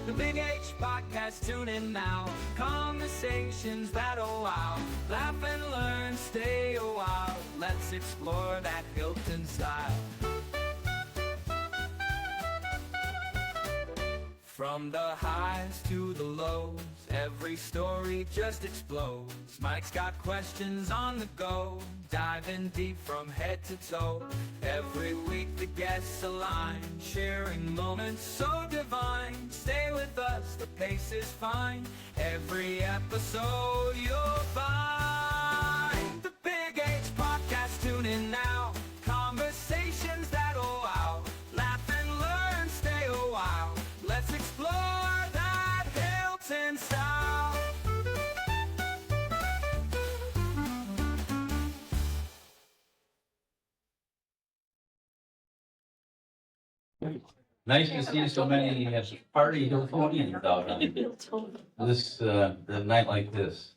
The Big H Podcast, tune in now. Conversations that'll wow. Laugh and learn, stay a while. Let's explore that Hilton style. From the highs to the lows, every story just explodes. Mike's got questions on the go, diving deep from head to toe. Every week the guests align, sharing moments so divine. Stay with us, the pace is fine. Every episode you'll find. The Big H Podcast, tune in now. Conversations that'll wow. Laugh and learn, stay a while. Let's explore that Hilton style. Nice to see so many party Hiltonians out on this a night like this.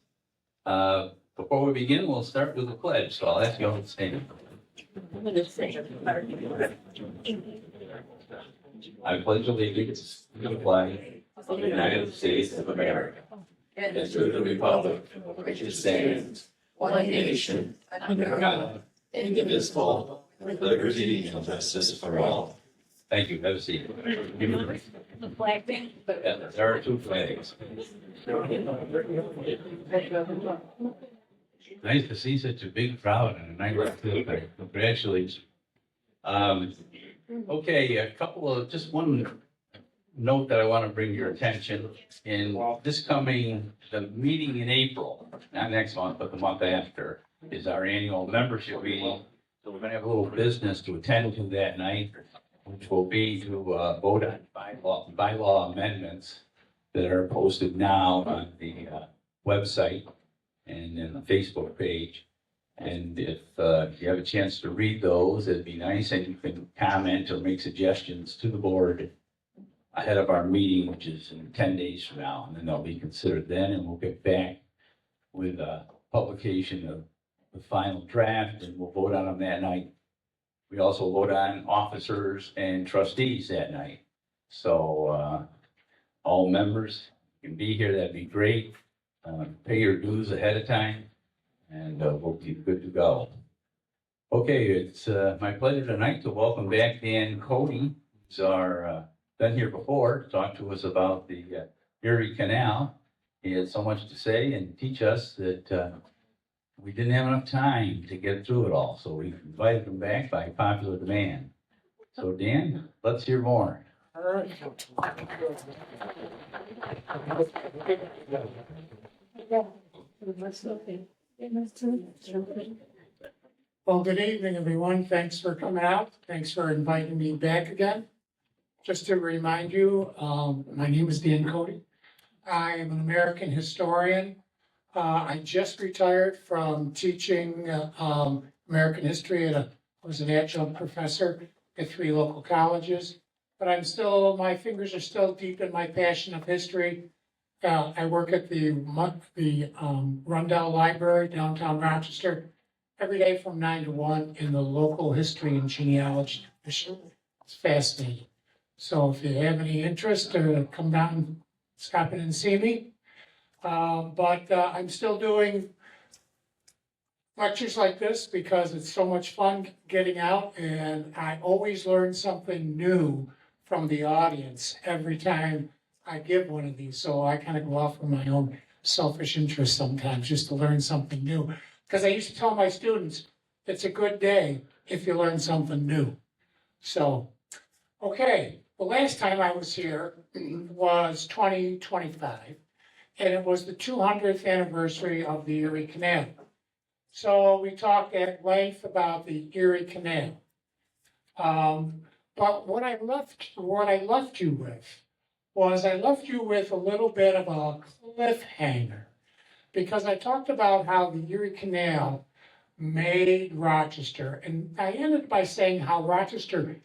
Before we begin, we'll start with the pledge. So I'll ask you all to stand. I pledge allegiance to the flag of the United States of America and to the republic for which it stands, one nation, under God, indivisible, with liberty and justice for all. Thank you. Have a seat. The flag thing. Yeah, there are two flags. Nice to see such a big crowd on a night like this. Congratulations. Okay, a couple of, just one note that I want to bring your attention. In this coming, the meeting in April, not next month, but the month after, is our annual membership meeting. So we're going to have a little business to attend to that night, which will be to vote on bylaw amendments that are posted now on the website and in the Facebook page. And if you have a chance to read those, it'd be nice, and you can comment or make suggestions to the board ahead of our meeting, which is in 10 days from now, and then they'll be considered then, and we'll get back with a publication of the final draft, and we'll vote on them that night. We also vote on officers and trustees that night. So all members can be here, that'd be great. Pay your dues ahead of time, and we'll be good to go. Okay, it's my pleasure tonight to welcome back Dan Cody, who's been here before, to talk to us about the Erie Canal. He had so much to say and teach us that we didn't have enough time to get through it all, so we invited him back by popular demand. So Dan, let's hear more. Well, good evening, everyone. Thanks for coming out. Thanks for inviting me back again. Just to remind you, my name is Dan Cody. I am an American historian. I just retired from teaching American history I was an adjunct professor at 3 local colleges. But my fingers are still deep in my passion of history. I work at the Rundell Library, downtown Rochester, every day from 9 to 1 in the local history and genealogy division. It's fascinating. So if you have any interest, come down and stop in and see me. But I'm still doing lectures like this because it's so much fun getting out, and I always learn something new from the audience every time I give one of these. So I kind of go off of my own selfish interest sometimes just to learn something new. Because I used to tell my students, it's a good day if you learn something new. So, okay, the last time I was here was 2025, and it was the 200th anniversary of the Erie Canal. So we talked at length about the Erie Canal. But what I left you with was a little bit of a cliffhanger, because I talked about how the Erie Canal made Rochester, and I ended by saying how Rochester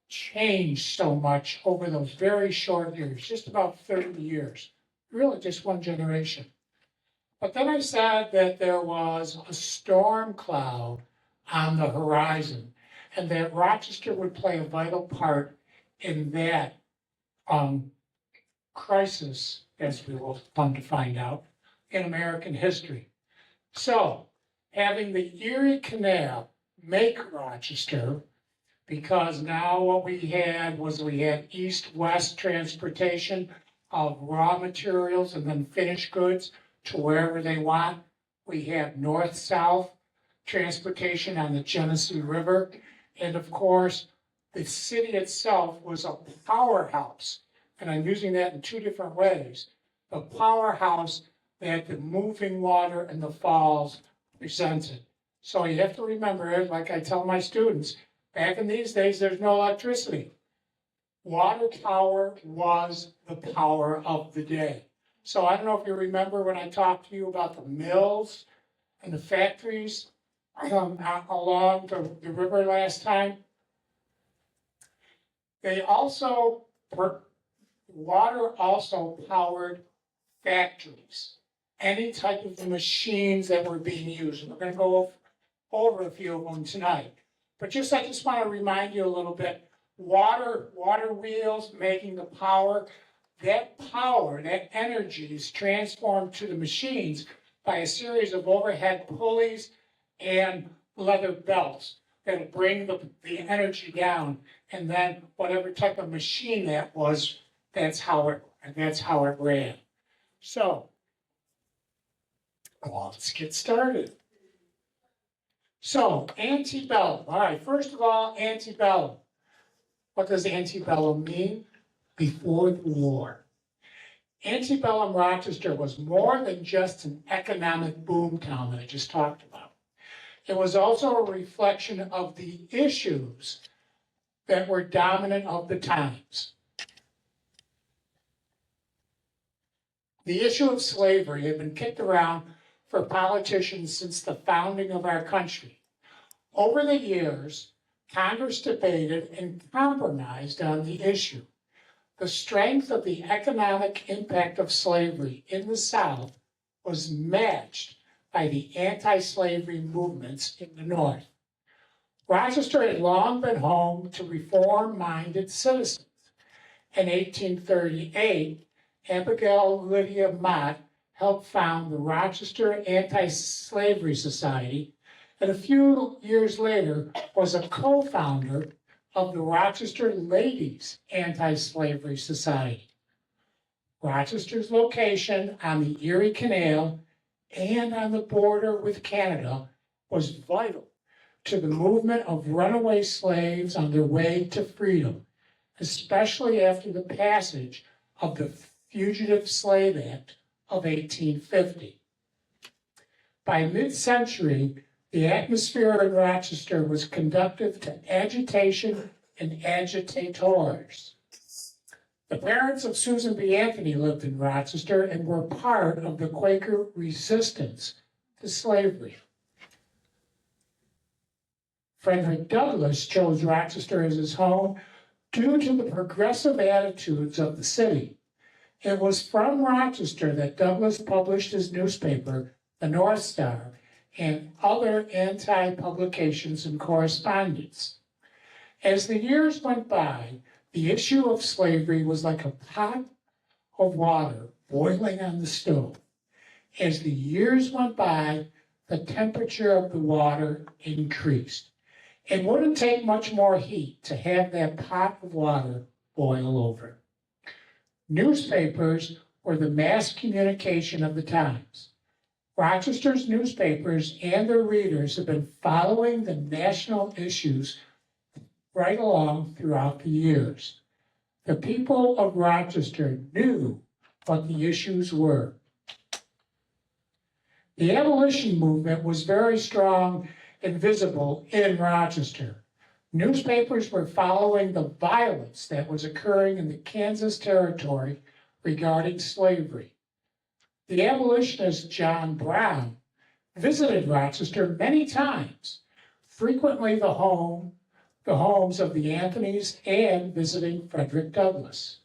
changed so much over those very short years, just about 30 years, really just one generation. But then I said that there was a storm cloud on the horizon, and that Rochester would play a vital part in that crisis, as we will come to find out, in American history. So, having the Erie Canal make Rochester, because now what we had east-west transportation of raw materials and then finished goods to wherever they want. We have north-south transportation on the Genesee River. And of course, the city itself was a powerhouse. And I'm using that in two different ways. The powerhouse that the moving water and the falls presented. So you have to remember, like I tell my students, back in these days, there's no electricity. Water power was the power of the day. So I don't know if you remember when I talked to you about the mills and the factories along the river last time. Water also powered factories, any type of machines that were being used. And we're going to go over a few of them tonight. But I just want to remind you a little bit, water wheels making the power, that energy is transformed to the machines by a series of overhead pulleys and leather belts that bring the energy down. And then whatever type of machine that was, that's how it ran. So, let's get started. So, antebellum. All right, first of all, antebellum. What does antebellum mean? Before the war. Antebellum Rochester was more than just an economic boomtown that I just talked about. It was also a reflection of the issues that were dominant of the times. The issue of slavery had been kicked around for politicians since the founding of our country. Over the years, Congress debated and compromised on the issue. The strength of the economic impact of slavery in the South was matched by the anti-slavery movements in the North. Rochester had long been home to reform-minded citizens. In 1838, Abigail Lydia Mott helped found the Rochester Anti-Slavery Society, and a few years later was a co-founder of the Rochester Ladies Anti-Slavery Society. Rochester's location on the Erie Canal and on the border with Canada was vital to the movement of runaway slaves on their way to freedom, especially after the passage of the Fugitive Slave Act of 1850. By mid-century, the atmosphere in Rochester was conducive to agitation and agitators. The parents of Susan B. Anthony lived in Rochester and were part of the Quaker resistance to slavery. Frederick Douglass chose Rochester as his home due to the progressive attitudes of the city. It was from Rochester that Douglass published his newspaper, the North Star, and other anti-publications and correspondence. As the years went by, the issue of slavery was like a pot of water boiling on the stove. As the years went by, the temperature of the water increased. It wouldn't take much more heat to have that pot of water boil over. Newspapers were the mass communication of the times. Rochester's newspapers and their readers have been following the national issues right along throughout the years. The people of Rochester knew what the issues were. The abolition movement was very strong and visible in Rochester. Newspapers were following the violence that was occurring in the Kansas Territory regarding slavery. The abolitionist John Brown visited Rochester many times, frequently the homes of the Anthonys and visiting Frederick Douglass.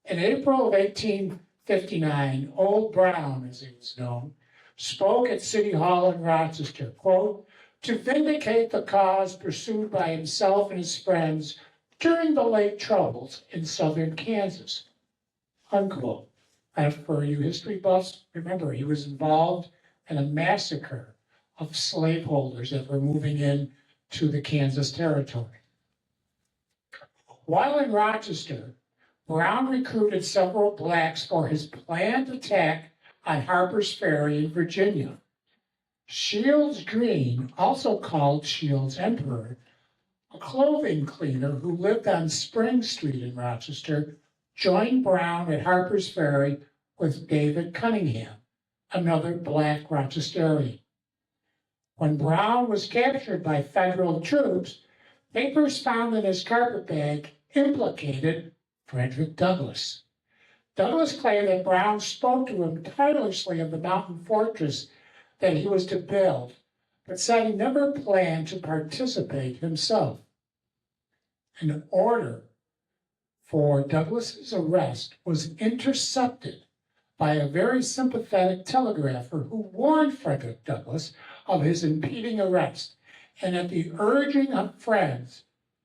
In April of 1859, Old Brown, as he was known, spoke at City Hall in Rochester, quote, to vindicate the cause pursued by himself and his friends during the late troubles in southern Kansas. unquote. And for you history buffs, remember, he was involved in a massacre of slaveholders that were moving in to the Kansas Territory. While in Rochester, Brown recruited several blacks for his planned attack on Harper's Ferry in Virginia. Shields Green, also called Shields Emperor, a clothing cleaner who lived on Spring Street in Rochester, joined Brown at Harper's Ferry with David Cunningham, another black Rochesterian. When Brown was captured by federal troops, papers found in his carpetbag implicated Frederick Douglass. Douglass claimed that Brown spoke to him tirelessly of the mountain fortress that he was to build, but said he never planned to participate himself. An order for Douglass's arrest was intercepted by a very sympathetic telegrapher who warned Frederick Douglass of his impending arrest, and at the urging of friends,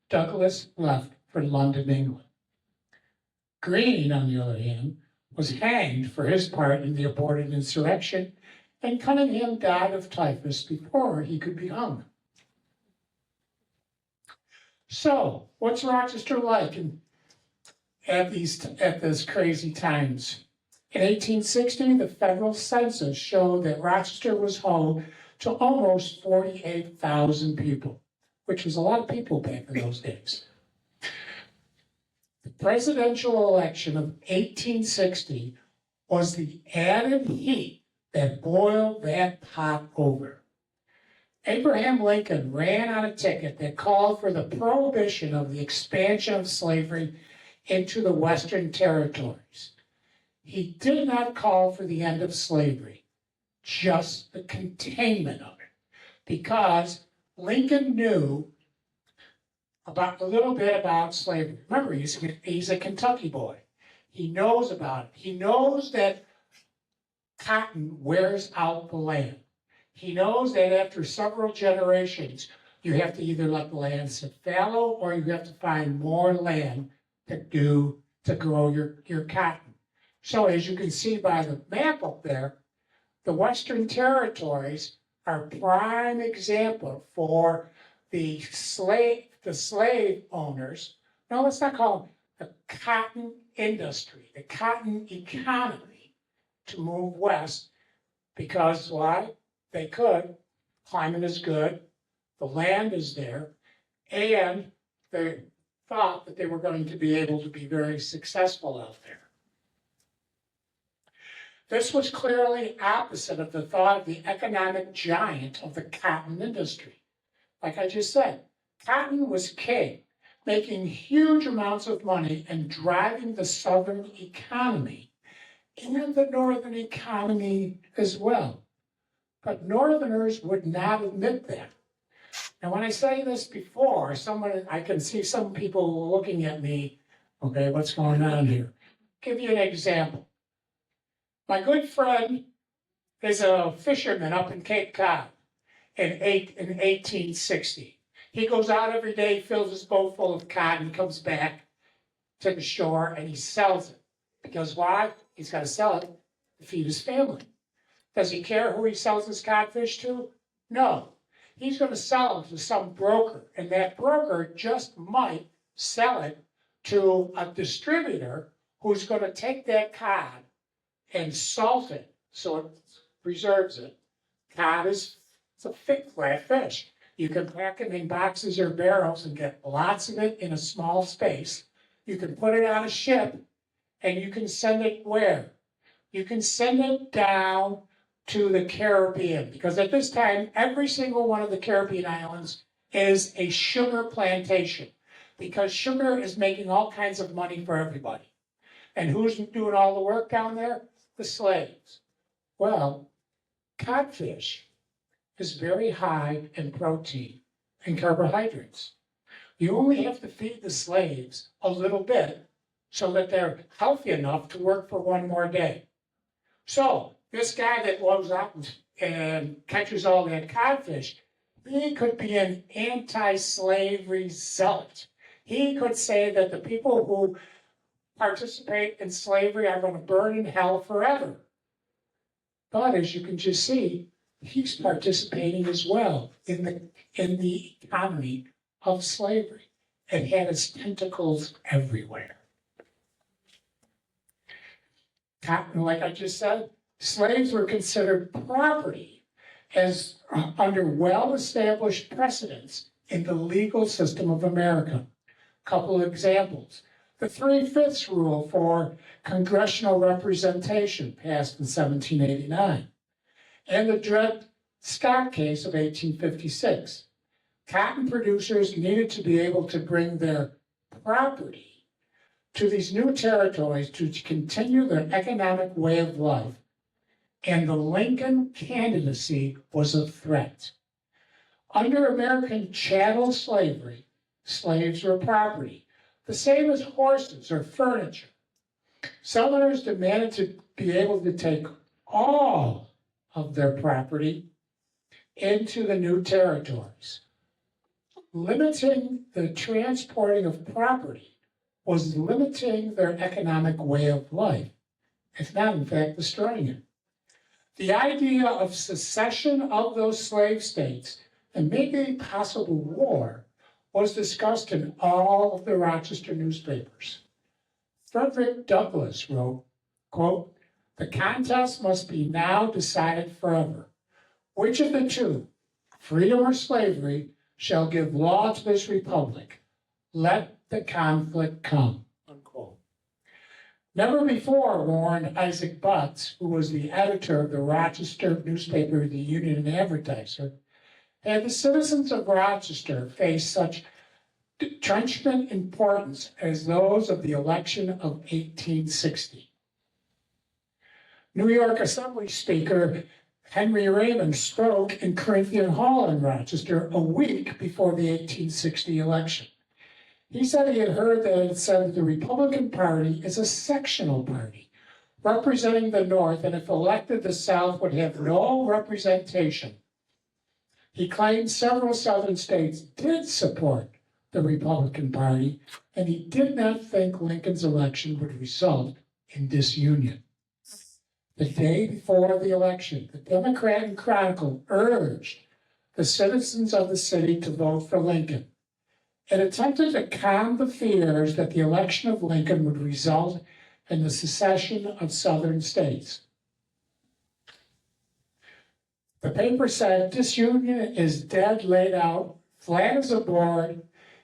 Douglass left for London, England. Greene, on the other hand, was hanged for his part in the aborted insurrection, and Cunningham died of typhus before he could be hung. So, what's Rochester like at these crazy times? In 1860, the federal census showed that Rochester was home to almost 48,000 people, which was a lot of people back in those days. The presidential election of 1860 was the added heat that boiled that pot over. Abraham Lincoln ran on a ticket that called for the prohibition of the expansion of slavery into the Western territories. He did not call for the end of slavery, just the containment of it, because Lincoln knew a little bit about slavery. Remember, he's a Kentucky boy. He knows about it. He knows that cotton wears out the land. He knows that after several generations, you have to either let the land sit fallow or you have to find more land to grow your cotton. So as you can see by the map up there, the Western territories are a prime example for the slave owners. No, let's not call them the cotton industry, the cotton economy, to move west, because why? They could. Climate is good, the land is there, and they thought that they were going to be able to be very successful out there. This was clearly opposite of the thought of the economic giant of the cotton industry. Like I just said, cotton was king, making huge amounts of money and driving the southern economy and the northern economy as well. But Northerners would not admit that. Now, when I say this before, I can see some people looking at me, okay, what's going on here? Give you an example. My good friend is a fisherman up in Cape Cod in 1860. He goes out every day, fills his boat full of cotton, comes back to the shore, and he sells it. Because why? He's got to sell it to feed his family. Does he care who he sells his codfish to? No. He's going to sell it to some broker, and that broker just might sell it to a distributor who's going to take that cod and salt it so it preserves it. Cod it's a thick, flat fish. You can pack it in boxes or barrels and get lots of it in a small space. You can put it on a ship, and you can send it where? You can send it down to the Caribbean, because at this time, every single one of the Caribbean islands is a sugar plantation, because sugar is making all kinds of money for everybody. And who's doing all the work down there? The slaves. Well, codfish is very high in protein and carbohydrates. You only have to feed the slaves a little bit so that they're healthy enough to work for one more day. So this guy that goes out and catches all that codfish, he could be an anti-slavery zealot. He could say that the people who participate in slavery are going to burn in hell forever. But as you can just see, he's participating as well in the economy of slavery. It had its tentacles everywhere. Like I just said, slaves were considered property as under well-established precedents in the legal system of America. A couple of examples. The 3/5 rule for congressional representation passed in 1789, and the Dred Scott case of 1856. Cotton producers needed to be able to bring their property to these new territories to continue their economic way of life, and the Lincoln candidacy was a threat. Under American chattel slavery, slaves were property, the same as horses or furniture. Southerners demanded to be able to take all of their property into the new territories. Limiting the transporting of property was limiting their economic way of life, if not, in fact, destroying it. The idea of secession of those slave states and maybe possible war was discussed in all of the Rochester newspapers. Frederick Douglass wrote, quote, "The contest must be now decided forever. Which of the two, freedom or slavery, shall give law to this republic? Let the conflict come," unquote. Never before warned Isaac Butts, who was the editor of the Rochester newspaper, the Union and Advertiser, had the citizens of Rochester faced such trenchant importance as those of the election of 1860. New York Assembly Speaker Henry Raymond spoke in Corinthian Hall in Rochester a week before the 1860 election. He said he had heard that it said that the Republican Party is a sectional party, representing the North, and if elected, the South would have no representation. He claimed several Southern states did support the Republican Party, and he did not think Lincoln's election would result in disunion. The day before the election, the Democrat and Chronicle urged the citizens of the city to vote for Lincoln. It attempted to calm the fears that the election of Lincoln would result in the secession of Southern states. The paper said, "Disunion is dead, laid out, flat as a board,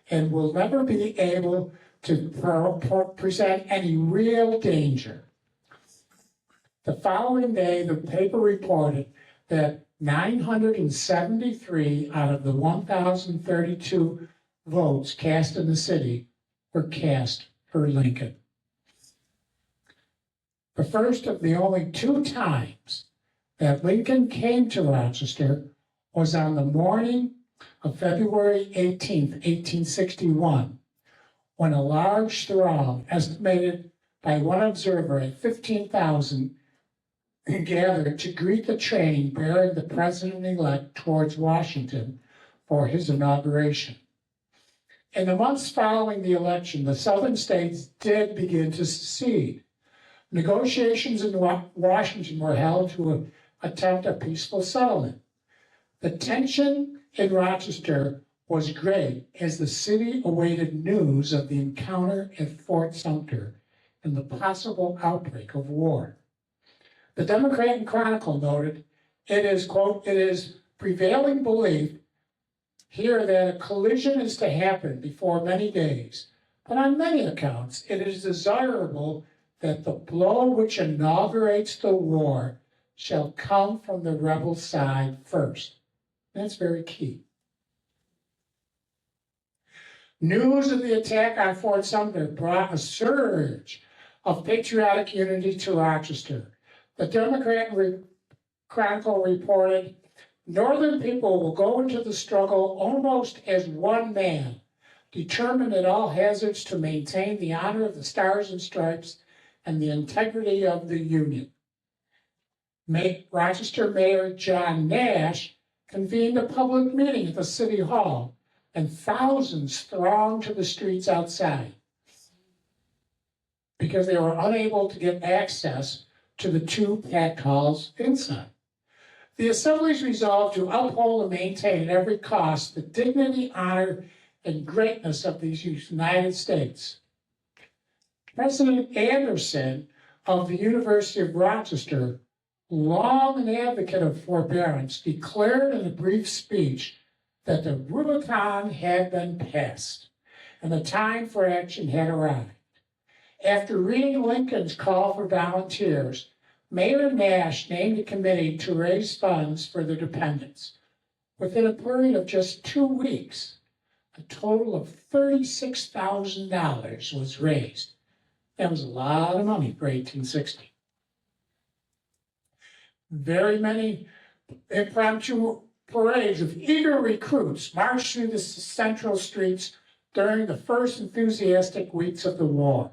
and will never be able to present any real danger." The following day, the paper reported that 973 out of the 1,032 votes cast in the city were cast for Lincoln. The first of the only two times that Lincoln came to Rochester was on the morning of February 18th, 1861, when a large throng, estimated by one observer at 15,000, gathered to greet the train bearing the president-elect towards Washington for his inauguration. In the months following the election, the Southern states did begin to secede. Negotiations in Washington were held to attempt a peaceful settlement. The tension in Rochester was great as the city awaited news of the encounter at Fort Sumter and the possible outbreak of war. The Democrat and Chronicle noted, it is, quote, "It is prevailing belief here that a collision is to happen before many days, but on many accounts it is desirable that the blow which inaugurates the war shall come from the rebel side first." That's very key. News of the attack on Fort Sumter brought a surge of patriotic unity to Rochester. The Democrat Chronicle reported, "Northern people will go into the struggle almost as one man, determined at all hazards to maintain the honor of the Stars and Stripes and the integrity of the Union." Rochester Mayor John Nash convened a public meeting at the City Hall, and thousands thronged to the streets outside. because they were unable to get access to the two packed halls inside. The assemblies resolved to uphold and maintain at every cost the dignity, honor, and greatness of these United States. President Anderson of the University of Rochester, long an advocate of forbearance, declared in a brief speech that the Rubicon had been passed and the time for action had arrived. After reading Lincoln's call for volunteers, Mayor Nash named a committee to raise funds for their dependents. Within a period of just 2 weeks, a total of $36,000 was raised. That was a lot of money for 1860. Very many impromptu parades of eager recruits marched through the central streets during the first enthusiastic weeks of the war.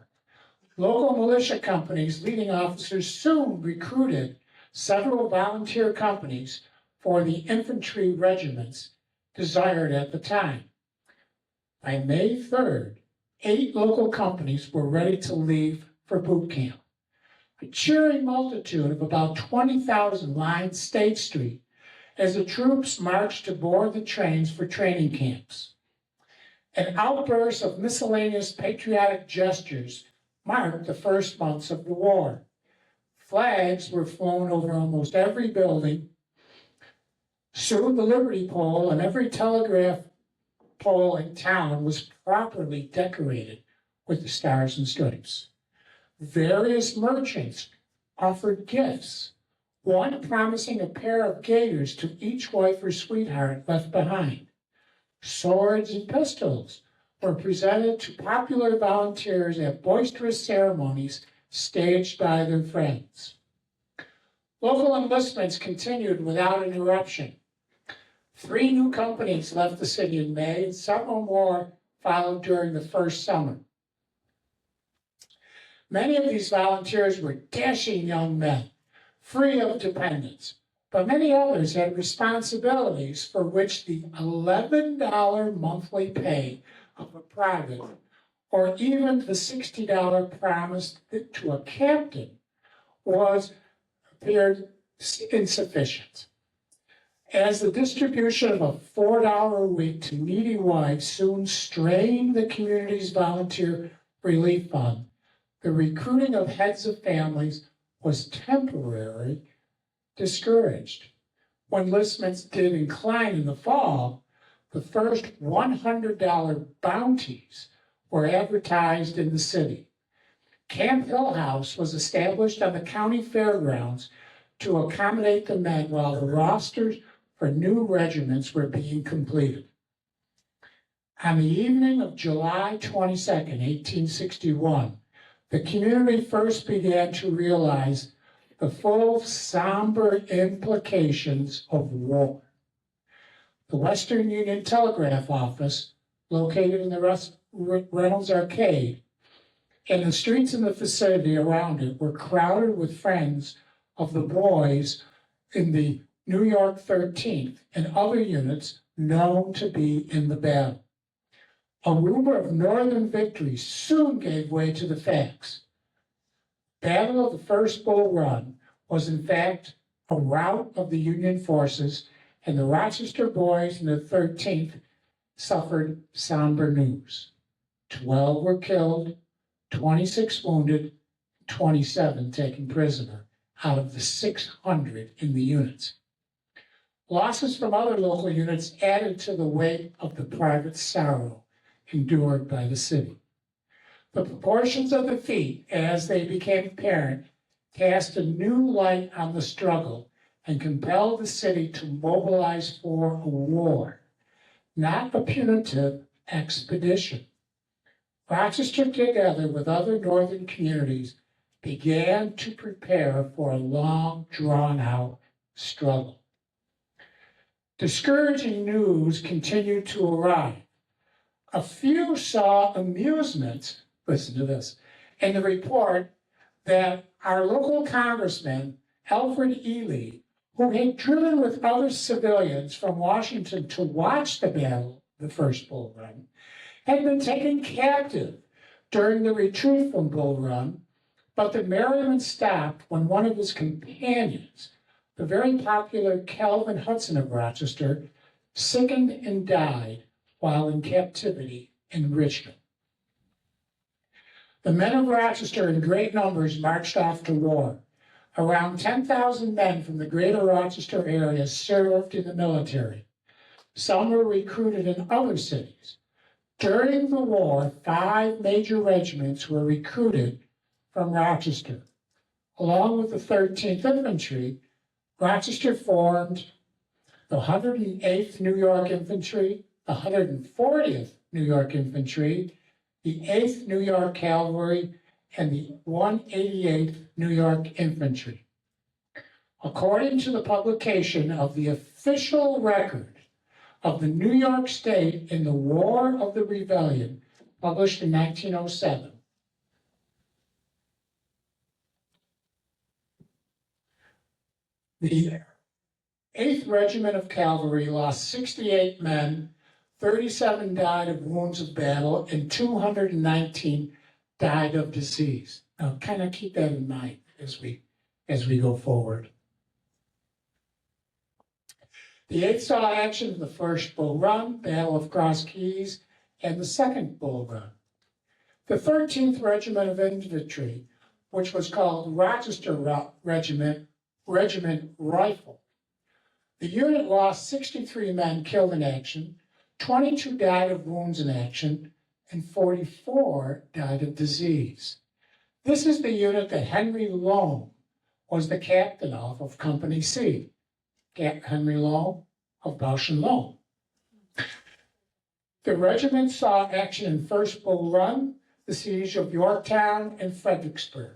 Local militia companies' leading officers soon recruited several volunteer companies for the infantry regiments desired at the time. By May 3rd, 8 local companies were ready to leave for boot camp. A cheering multitude of about 20,000 lined State Street as the troops marched to board the trains for training camps. An outburst of miscellaneous patriotic gestures marked the first months of the war. Flags were flown over almost every building. Soon the Liberty Pole and every telegraph pole in town was properly decorated with the stars and stripes. Various merchants offered gifts, one promising a pair of gaiters to each wife or sweetheart left behind. Swords and pistols were presented to popular volunteers at boisterous ceremonies staged by their friends. Local enlistments continued without interruption. 3 new companies left the city in May, and several more followed during the first summer. Many of these volunteers were dashing young men, free of dependents, but many others had responsibilities for which the $11 monthly pay of a private, or even the $60 promised to a captain, appeared insufficient. As the distribution of a $4 a week to needy wives soon strained the community's volunteer relief fund, the recruiting of heads of families was temporarily discouraged. When enlistments did incline in the fall, the first $100 bounties were advertised in the city. Camp Hill House was established on the county fairgrounds to accommodate the men while the rosters for new regiments were being completed. On the evening of July 22nd, 1861, the community first began to realize the full somber implications of war. The Western Union Telegraph Office, located in the Reynolds Arcade, and the streets in the vicinity around it were crowded with friends of the boys in the New York 13th and other units known to be in the battle. A rumor of Northern victory soon gave way to the facts. Battle of the First Bull Run was in fact a rout of the Union forces, and the Rochester boys in the 13th suffered somber news. 12 were killed, 26 wounded, 27 taken prisoner out of the 600 in the units. Losses from other local units added to the weight of the private sorrow endured by the city. The proportions of defeat, as they became apparent, cast a new light on the struggle and compelled the city to mobilize for a war, not a punitive expedition. Rochester, together with other northern communities, began to prepare for a long, drawn-out struggle. Discouraging news continued to arrive. A few saw amusement, listen to this, in the report that our local congressman, Alfred Ely, who had driven with other civilians from Washington to watch the battle, the First Bull Run, had been taken captive during the retreat from Bull Run, but the merriment stopped when one of his companions, the very popular Calvin Hudson of Rochester, sickened and died while in captivity in Richmond. The men of Rochester in great numbers marched off to war. Around 10,000 men from the greater Rochester area served in the military. Some were recruited in other cities. During the war, 5 major regiments were recruited from Rochester. Along with the 13th Infantry, Rochester formed the 108th New York Infantry, the 140th New York Infantry, the 8th New York Cavalry, and the 188th New York Infantry. According to the publication of the official record of the New York State in the War of the Rebellion, published in 1907, the 8th Regiment of Cavalry lost 68 men, 37 died of wounds of battle, and 219 died of disease. Now, kind of keep that in mind as we go forward. The 8th saw action in the first Bull Run, Battle of Cross Keys, and the second Bull Run. The 13th Regiment of Infantry, which was called Rochester Regiment Rifle. The unit lost 63 men killed in action, 22 died of wounds in action, and 44 died of disease. This is the unit that Henry Loam was the captain of Company C. Henry Loam of Bausch and Loam. The regiment saw action in First Bull Run, the siege of Yorktown and Fredericksburg.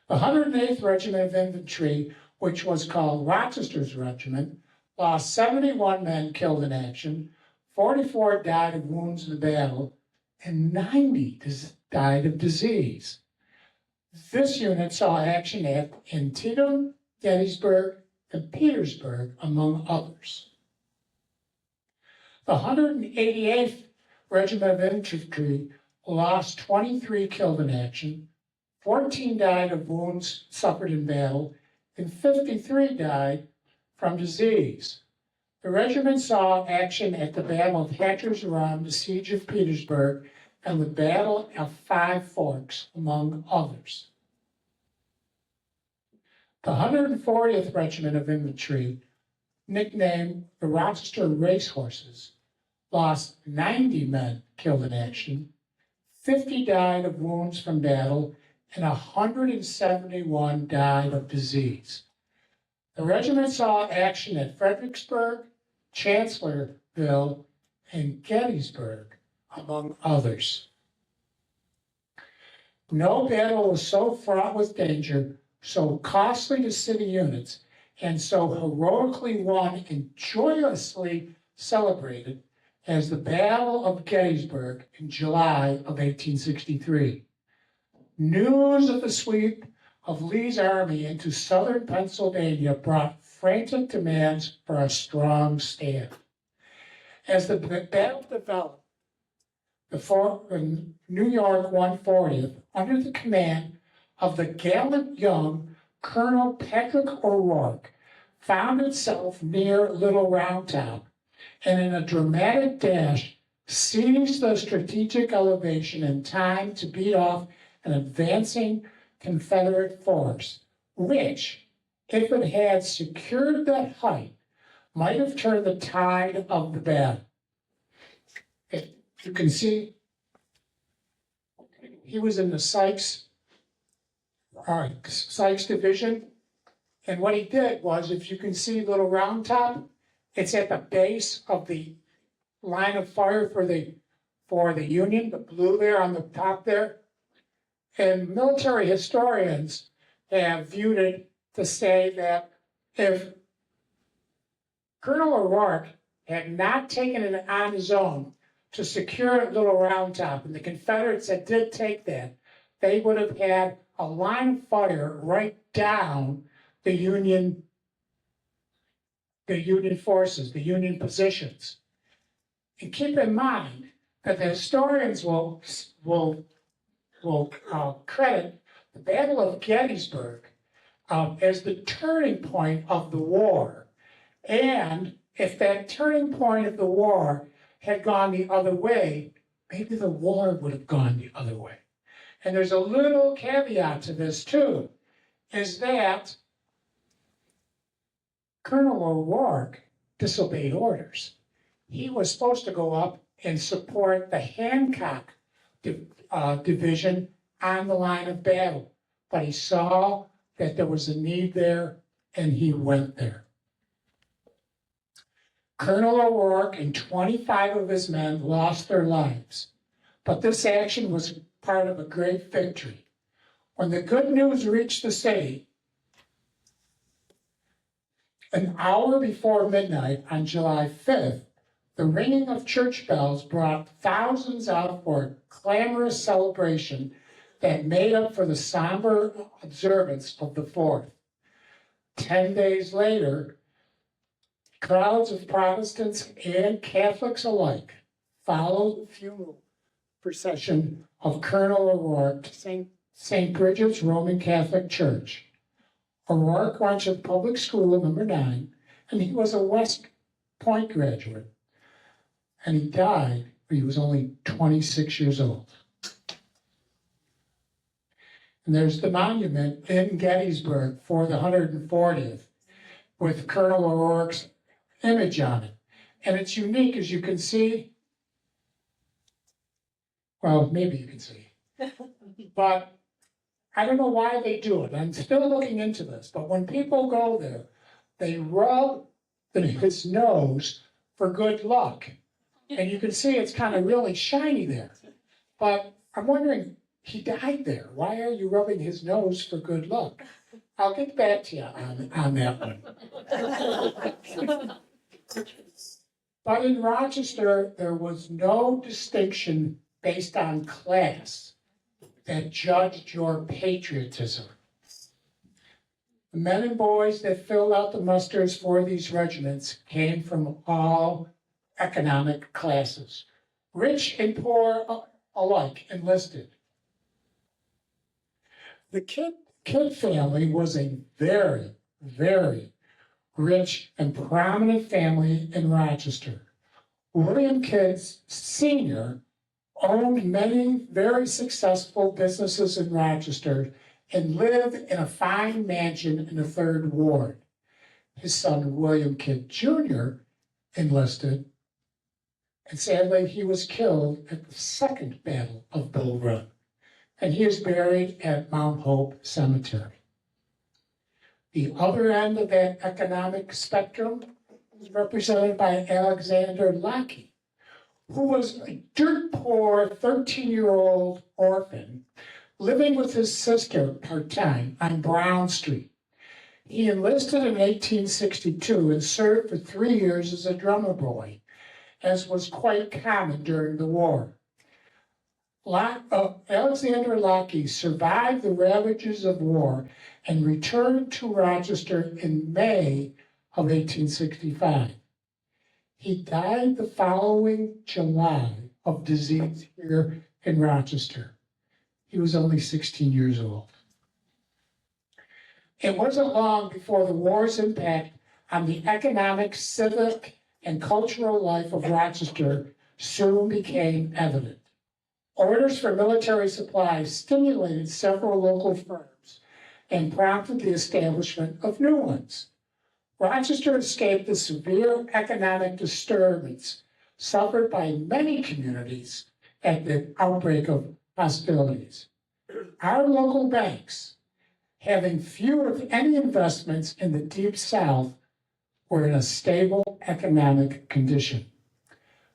The 108th Regiment of Infantry, which was called Rochester's Regiment, lost 71 men killed in action, 44 died of wounds in the battle, and 90 died of disease. This unit saw action in Antietam, Gettysburg, and Petersburg, among others. The 188th Regiment of Infantry lost 23 killed in action, 14 died of wounds suffered in battle, and 53 died from disease. The regiment saw action at the Battle of Hatcher's Run, the Siege of Petersburg, and the Battle of Five Forks, among others. The 140th Regiment of Infantry, nicknamed the Rochester Racehorses, lost 90 men killed in action, 50 died of wounds from battle, and 171 died of disease. The regiment saw action at Fredericksburg, Chancellorsville, and Gettysburg, among others. No battle was so fraught with danger, so costly to city units, and so heroically won and joyously celebrated as the Battle of Gettysburg in July of 1863. News of the sweep of Lee's army into southern Pennsylvania brought frantic demands for a strong stand. As the battle developed, the New York 140th, under the command of the gallant young Colonel Patrick O'Rourke, found itself near Little Round Town, and in a dramatic dash seized the strategic elevation in time to beat off an advancing Confederate force, which, if it had secured that height, might have turned the tide of the battle. If you can see, he was in the Sykes division, and what he did was, if you can see Little Round Top, it's at the base of the line of fire for the Union, the blue there on the top there. And military historians have viewed it to say that if Colonel O'Rourke had not taken it on his own to secure Little Round Top, and the Confederates that did take that, they would have had a line of fire right down the Union forces, the Union positions. And keep in mind that the historians will credit the Battle of Gettysburg as the turning point of the war. And if that turning point of the war had gone the other way, maybe the war would have gone the other way. And there's a little caveat to this too, is that Colonel O'Rourke disobeyed orders. He was supposed to go up and support the Hancock division on the line of battle, but he saw that there was a need there and he went there. Colonel O'Rourke and 25 of his men lost their lives, but this action was part of a great victory. When the good news reached the city, an hour before midnight on July 5th, the ringing of church bells brought thousands out for a clamorous celebration that made up for the somber observance of the 4th. 10 days later, crowds of Protestants and Catholics alike followed the funeral procession of Colonel O'Rourke to St. Bridget's Roman Catholic Church. O'Rourke went to public school number 9, and he was a West Point graduate. And he died when he was only 26 years old. And there's the monument in Gettysburg for the 140th with Colonel O'Rourke's image on it. And it's unique, as you can see. Well, maybe you can see. But I don't know why they do it. I'm still looking into this. But when people go there, they rub his nose for good luck. And you can see it's kind of really shiny there. But I'm wondering, he died there. Why are you rubbing his nose for good luck? I'll get back to you on that one. But in Rochester, there was no distinction based on class that judged your patriotism. The men and boys that filled out the musters for these regiments came from all economic classes. Rich and poor alike enlisted. The Kidd family was a very, very rich and prominent family in Rochester. William Kidd Sr. owned many very successful businesses in Rochester and lived in a fine mansion in the 3rd Ward. His son, William Kidd Jr., enlisted, and sadly, he was killed at the 2nd Battle of Bull Run, and he is buried at Mount Hope Cemetery. The other end of that economic spectrum is represented by Alexander Lackey, who was a dirt poor 13-year-old orphan living with his sister part-time on Brown Street. He enlisted in 1862 and served for 3 years as a drummer boy, as was quite common during the war. Alexander Lackey survived the ravages of war and returned to Rochester in May of 1865. He died the following July of disease here in Rochester. He was only 16 years old. It wasn't long before the war's impact on the economic, civic, and cultural life of Rochester soon became evident. Orders for military supplies stimulated several local firms and prompted the establishment of new ones. Rochester escaped the severe economic disturbance suffered by many communities at the outbreak of hostilities. Our local banks, having few if any investments in the Deep South, were in a stable economic condition.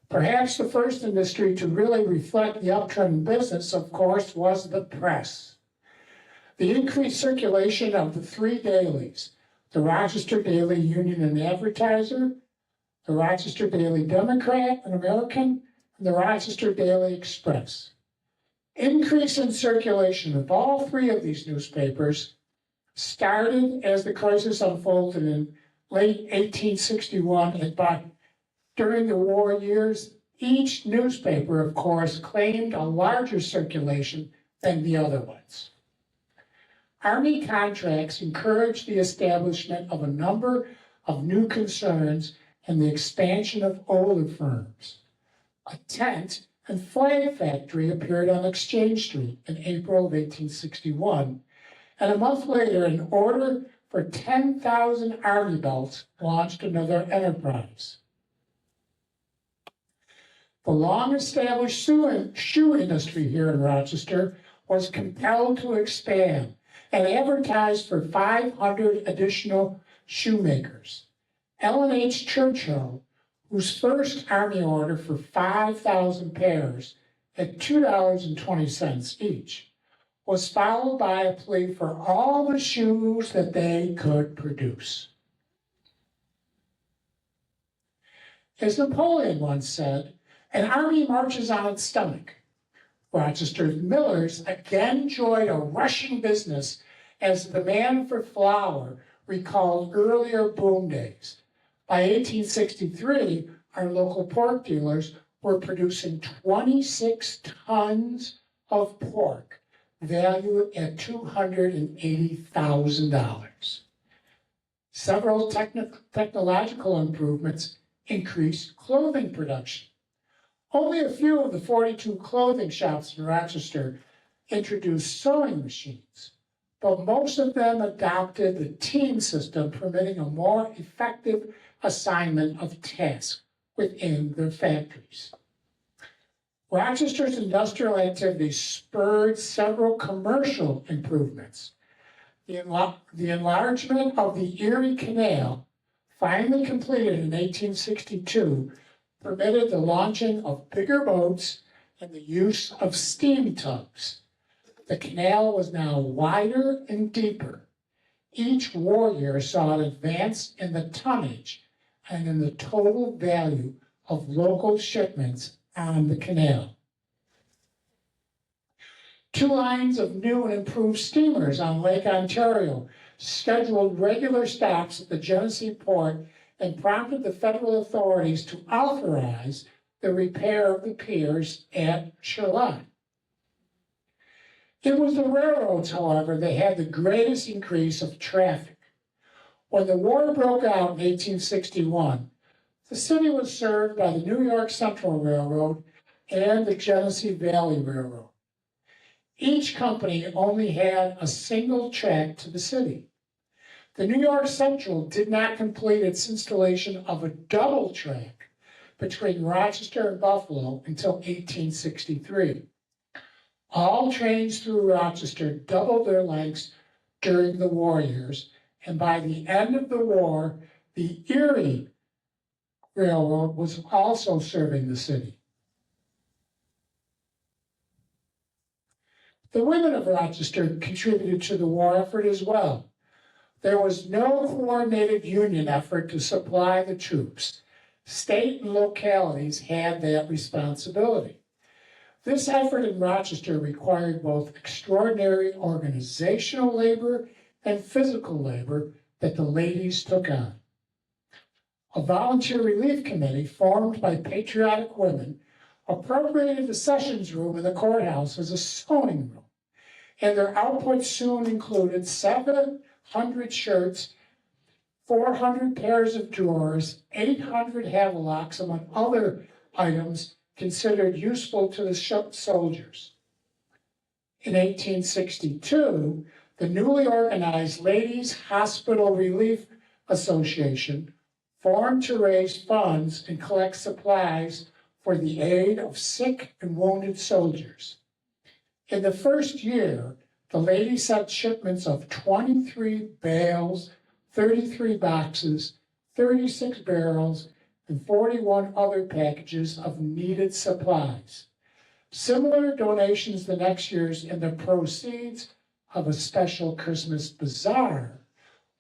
Perhaps the first industry to really reflect the uptrend in business, of course, was the press. The increased circulation of the 3 dailies, the Rochester Daily Union and Advertiser, the Rochester Daily Democrat, an American, and the Rochester Daily Express. Increase in circulation of all 3 of these newspapers started as the crisis unfolded in late 1861, and during the war years, Each newspaper, of course, claimed a larger circulation than the other ones. Army contracts encouraged the establishment of a number of new concerns and the expansion of older firms. A tent and flag factory appeared on Exchange Street in April of 1861, and a month later, an order for 10,000 army belts launched another enterprise. The long-established shoe industry here in Rochester was compelled to expand and advertised for 500 additional shoemakers. Ellen H. Churchill, whose first army order for 5,000 pairs at $2.20 each, was followed by a plea for all the shoes that they could produce. As Napoleon once said, an army marches on its stomach. Rochester's millers again enjoyed a rushing business as the demand for flour recalled earlier boom days. By 1863, our local pork dealers were producing 26 tons of pork, valued at $280,000. Several technological improvements increased clothing production. Only a few of the 42 clothing shops in Rochester introduced sewing machines, but most of them adopted the team system, permitting a more effective assignment of tasks within their factories. Rochester's industrial activity spurred several commercial improvements. The enlargement of the Erie Canal, finally completed in 1862, permitted the launching of bigger boats and the use of steam tugs. The canal was now wider and deeper. Each war year saw an advance in the tonnage and in the total value of local shipments on the canal. 2 lines of new and improved steamers on Lake Ontario scheduled regular stops at the Genesee port and prompted the federal authorities to authorize the repair of the piers at Charlotte. It was the railroads, however, that had the greatest increase of traffic. When the war broke out in 1861, the city was served by the New York Central Railroad and the Genesee Valley Railroad. Each company only had a single track to the city. The New York Central did not complete its installation of a double track between Rochester and Buffalo until 1863. All trains through Rochester doubled their lengths during the war years, and by the end of the war, the Erie Railroad was also serving the city. The women of Rochester contributed to the war effort as well. There was no coordinated union effort to supply the troops. State and localities had that responsibility. This effort in Rochester required both extraordinary organizational labor and physical labor that the ladies took on. A volunteer relief committee formed by patriotic women appropriated the sessions room in the courthouse as a sewing room, and their output soon included 700 shirts, 400 pairs of drawers, 800 havelocks, among other items considered useful to the soldiers. In 1862, the newly organized Ladies Hospital Relief Association formed to raise funds and collect supplies for the aid of sick and wounded soldiers. In the first year, the ladies sent shipments of 23 bales, 33 boxes, 36 barrels, and 41 other packages of needed supplies. Similar donations the next years in the proceeds of a special Christmas bazaar,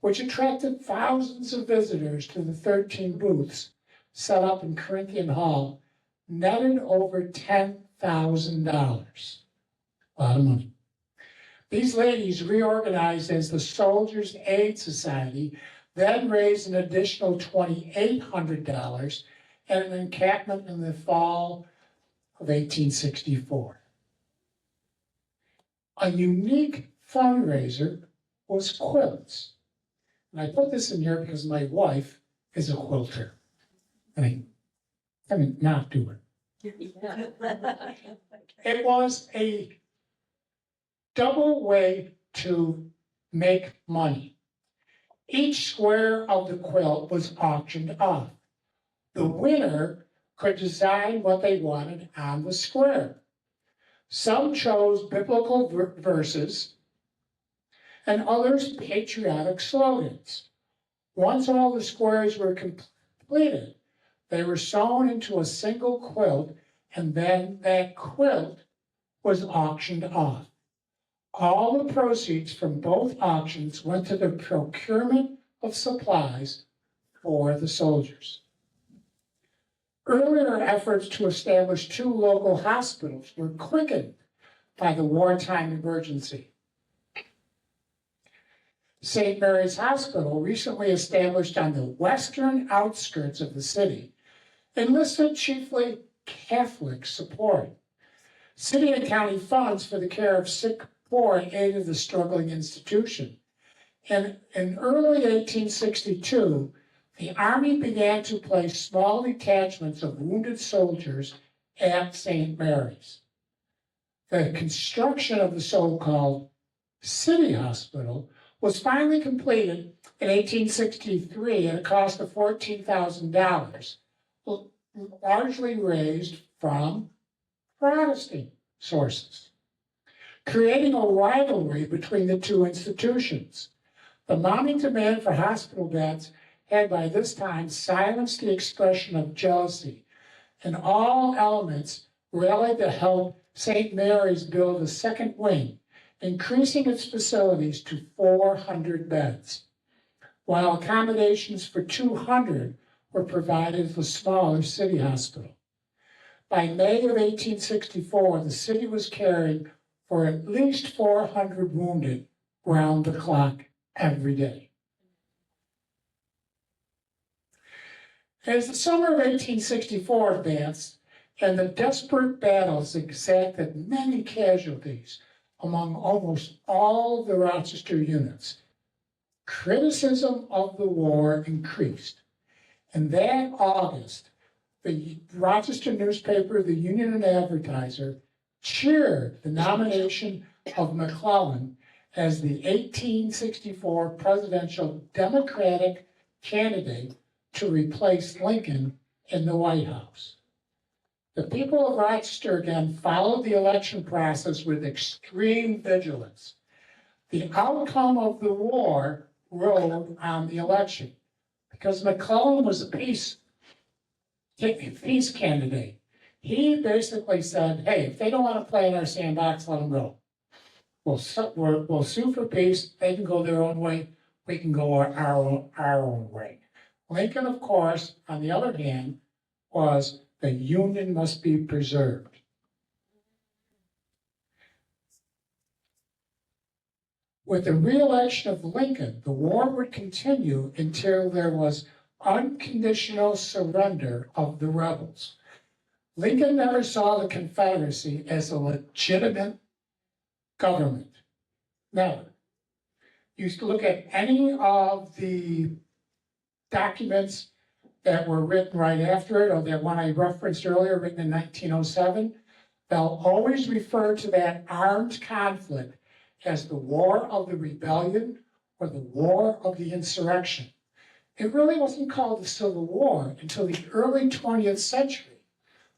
which attracted thousands of visitors to the 13 booths set up in Corinthian Hall, netted over $10,000. A lot of money. These ladies, reorganized as the Soldiers' Aid Society, then raised an additional $2,800 and an encampment in the fall of 1864. A unique fundraiser was quilts. And I put this in here because my wife is a quilter. I mean, not do it. It was a double way to make money. Each square of the quilt was auctioned off. The winner could design what they wanted on the square. Some chose biblical verses and others patriotic slogans. Once all the squares were completed, they were sewn into a single quilt, and then that quilt was auctioned off. All the proceeds from both auctions went to the procurement of supplies for the soldiers. Earlier efforts to establish 2 local hospitals were quickened by the wartime emergency. St. Mary's Hospital, recently established on the western outskirts of the city, enlisted chiefly Catholic support. City and county funds for the care of sick poor aided the struggling institution. And in early 1862, the Army began to place small detachments of wounded soldiers at St. Mary's. The construction of the so-called City Hospital was finally completed in 1863 at a cost of $14,000, largely raised from Protestant sources, creating a rivalry between the 2 institutions. The mounting demand for hospital beds had by this time silenced the expression of jealousy, and all elements rallied to help St. Mary's build a second wing, increasing its facilities to 400 beds, while accommodations for 200 were provided at the smaller city hospital. By May of 1864, the city was caring for at least 400 wounded round the clock every day. As the summer of 1864 advanced, and the desperate battles exacted many casualties among almost all the Rochester units, criticism of the war increased. And that August, the Rochester newspaper, the Union and Advertiser, cheered the nomination of McClellan as the 1864 presidential Democratic candidate to replace Lincoln in the White House. The people of Rochester again followed the election process with extreme vigilance. The outcome of the war rode on the election because McClellan was a peace candidate. He basically said, hey, if they don't want to play in our sandbox, let them go. We'll sue for peace. They can go their own way. We can go our own way. Lincoln, of course, on the other hand, was the Union must be preserved. With the re-election of Lincoln, the war would continue until there was unconditional surrender of the rebels. Lincoln never saw the Confederacy as a legitimate government. Never. You look at any of the documents that were written right after it, or that one I referenced earlier, written in 1907, they'll always refer to that armed conflict as the War of the Rebellion or the War of the Insurrection. It really wasn't called the Civil War until the early 20th century,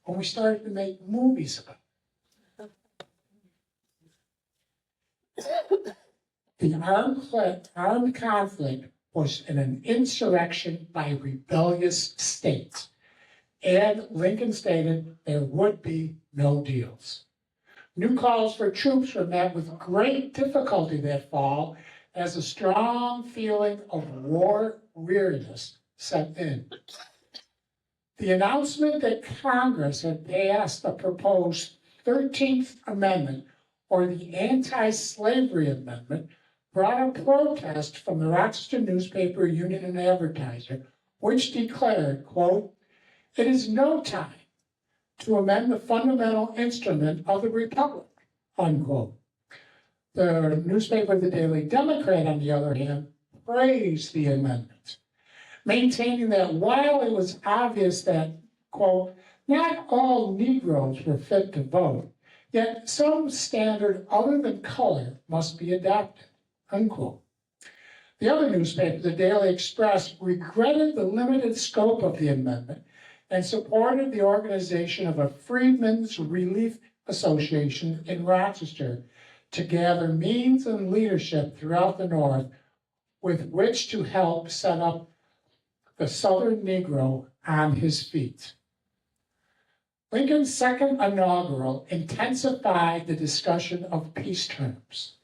when we started to make movies about it. The armed conflict was an insurrection by rebellious states. And Lincoln stated there would be no deals. New calls for troops were met with great difficulty that fall as a strong feeling of war weariness set in. The announcement that Congress had passed the proposed 13th Amendment, or the Anti-Slavery Amendment, brought a protest from the Rochester newspaper Union and Advertiser, which declared, quote, It is no time to amend the fundamental instrument of the republic, unquote. The newspaper, the Daily Democrat, on the other hand, praised the amendment, maintaining that while it was obvious that, quote, not all Negroes were fit to vote, yet some standard other than color must be adopted, unquote. The other newspaper, the Daily Express, regretted the limited scope of the amendment and supported the organization of a Freedmen's Relief Association in Rochester to gather means and leadership throughout the North with which to help set up the Southern Negro on his feet. Lincoln's second inaugural intensified the discussion of peace terms.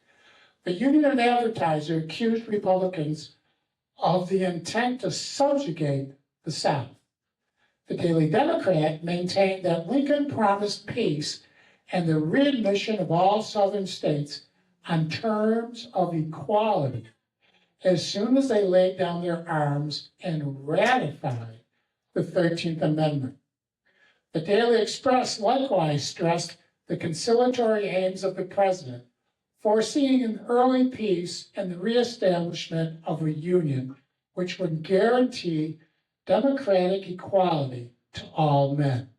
The Union Advertiser accused Republicans of the intent to subjugate the South. The Daily Democrat maintained that Lincoln promised peace and the readmission of all Southern states on terms of equality as soon as they laid down their arms and ratified the 13th Amendment. The Daily Express likewise stressed the conciliatory aims of the president, foreseeing an early peace and the reestablishment of a union which would guarantee democratic equality to all men.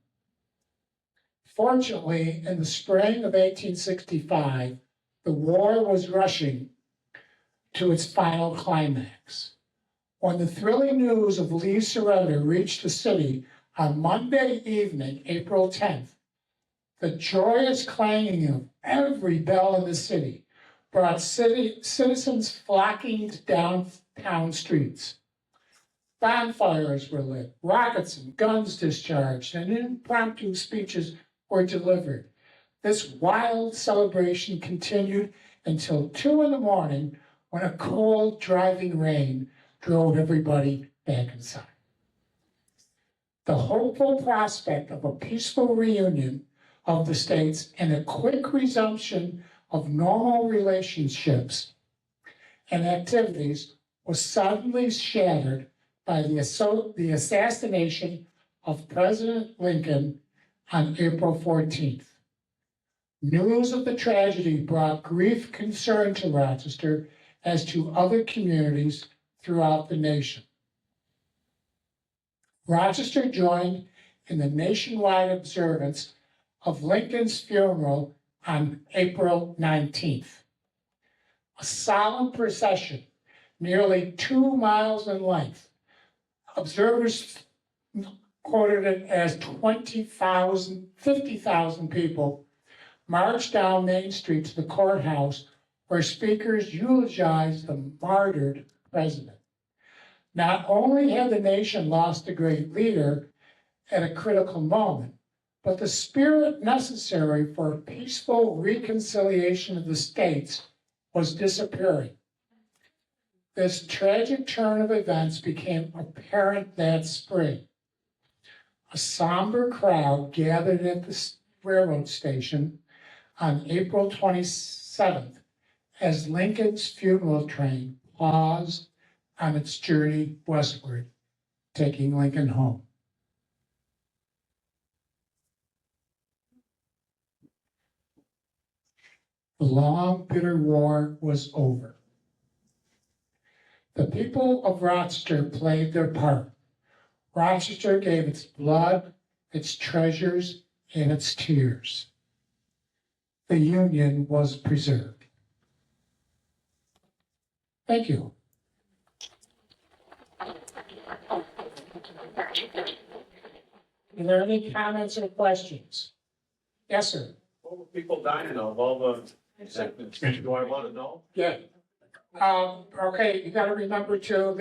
Fortunately, in the spring of 1865, the war was rushing to its final climax. When the thrilling news of Lee's surrender reached the city on Monday evening, April 10th, the joyous clanging of every bell in the city brought citizens flocking to downtown streets. Bonfires were lit, rockets and guns discharged, and impromptu speeches were delivered. This wild celebration continued until 2 a.m. when a cold, driving rain drove everybody back inside. The hopeful prospect of a peaceful reunion of the states and a quick resumption of normal relationships and activities was suddenly shattered by the assassination of President Lincoln on April 14th. News of the tragedy brought grief concern to Rochester as to other communities throughout the nation. Rochester joined in the nationwide observance of Lincoln's funeral on April 19th. A solemn procession, nearly 2 miles in length. Observers quoted it as 50,000 people marched down Main Street to the courthouse where speakers eulogized the martyred president. Not only had the nation lost a great leader at a critical moment, but the spirit necessary for a peaceful reconciliation of the states was disappearing. This tragic turn of events became apparent that spring. A somber crowd gathered at the railroad station on April 27th as Lincoln's funeral train paused on its journey westward, taking Lincoln home. The long, bitter war was over. The people of Rochester played their part. Rochester gave its blood, its treasures, and its tears. The Union was preserved. Thank you. Are there any comments or questions? Yes, sir. What were people dying of? All the sickness? Do I want to know? Yeah. Okay, you gotta remember too,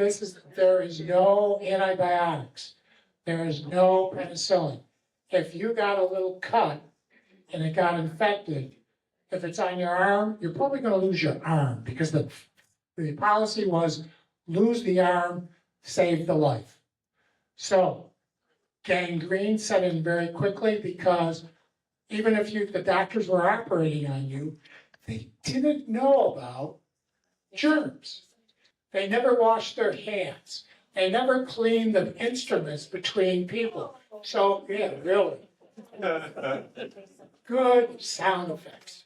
there is no antibiotics. There is no penicillin. If you got a little cut and it got infected, if it's on your arm, you're probably gonna lose your arm because the policy was lose the arm, save the life. So gangrene set in very quickly because even if the doctors were operating on you, they didn't know about germs. They never washed their hands. They never cleaned the instruments between people. So, yeah, really, good sound effects.